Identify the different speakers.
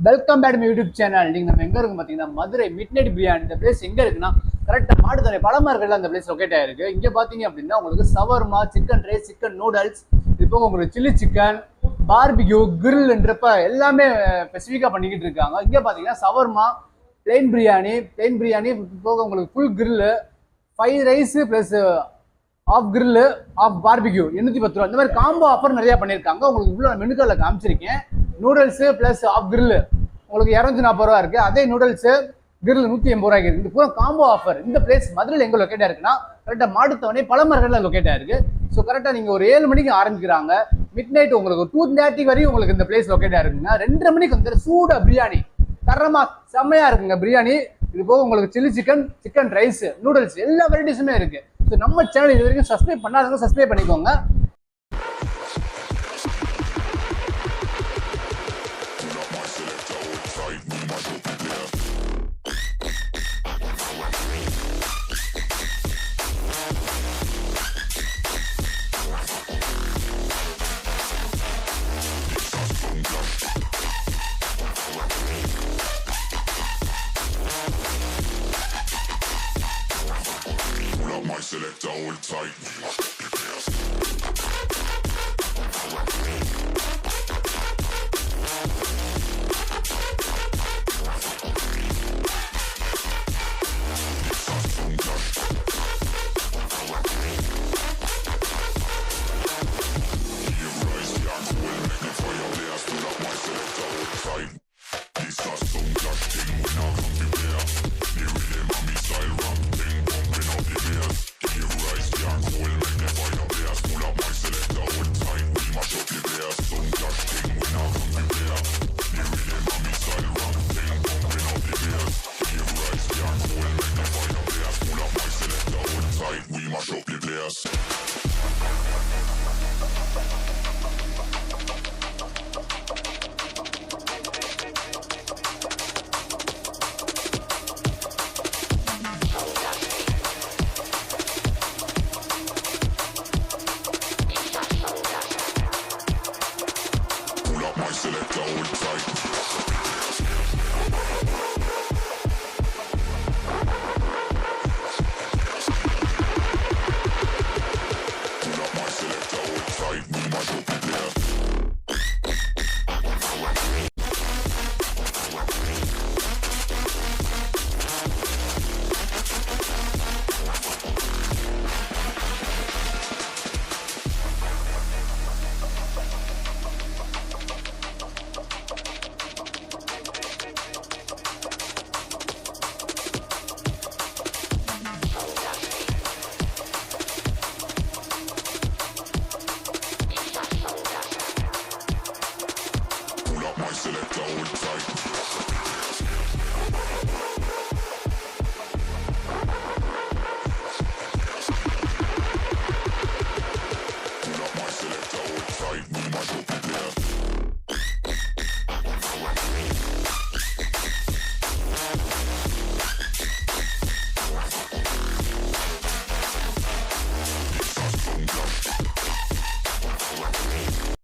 Speaker 1: Welcome back my YouTube channel. நீங்கள் நம்ம எங்கே இருக்கு பார்த்தீங்கன்னா மதுரை மிட்நைட் பிரியாணி. இந்த பிளேஸ் எங்கே இருக்குன்னா கரெக்டாக மாட்டுத்தனை பழமர்கள் அந்த பிளேஸ் லொக்கேட் ஆயிருக்கு. இங்கே பார்த்தீங்க அப்படின்னா உங்களுக்கு shawarma, chicken rice, chicken noodles, இது போக உங்களுக்கு சில்லி சிக்கன், பார்பிக்யூ, கிரில்ன்றப்ப எல்லாமே ஸ்பெசிஃபிக்காக பண்ணிக்கிட்டு இருக்காங்க. இங்கே பார்த்தீங்கன்னா சவர்மா, பிளெயின் பிரியாணி போக உங்களுக்கு full grill, 5 rice plus half grill, half barbecue 810 ரூபா. இந்த மாதிரி காம்போ ஆஃபர் நிறையா பண்ணியிருக்காங்க. உங்களுக்கு இவ்வளோ மெனுக்களில் காமிச்சிருக்கேன். நூடுல்ஸு ப்ளஸ் ஆஃப் கிரில்லு உங்களுக்கு 240 ரூபா இருக்குது. அதே நூடுல்ஸு கிரில் 180 ரூபாய்க்கு இருக்குது. இது பூரா காம்போ ஆஃபர். இந்த பிளேஸ் மதுரையில் எங்கே லொக்கேட்டாக இருக்குன்னா கரெக்டாக மாட்டுத்தவணை பழமரங்களில் லொக்கேட்டாக இருக்குது. ஸோ கரெக்டாக நீங்கள் ஒரு 7 மணிக்கு ஆரம்பிக்கிறாங்க. மிட் நைட் உங்களுக்கு 2:30 வரையும் உங்களுக்கு இந்த பிளேஸ் லொக்கேட்டாக இருக்குங்க. 2:30 மணிக்கு வந்து சூடாக பிரியாணி தரமாக செம்மையாக இருக்குங்க பிரியாணி. இது போக உங்களுக்கு chilli chicken, chicken rice, noodles எல்லா வெரைட்டிஸுமே இருக்குது. ஸோ நம்ம சேனல் இது வரைக்கும் சப்ஸ்கிரைப் பண்ணாதவங்க சப்ஸ்கிரைப் பண்ணிக்கோங்க.
Speaker 2: My selector hold tight. We mash up the place.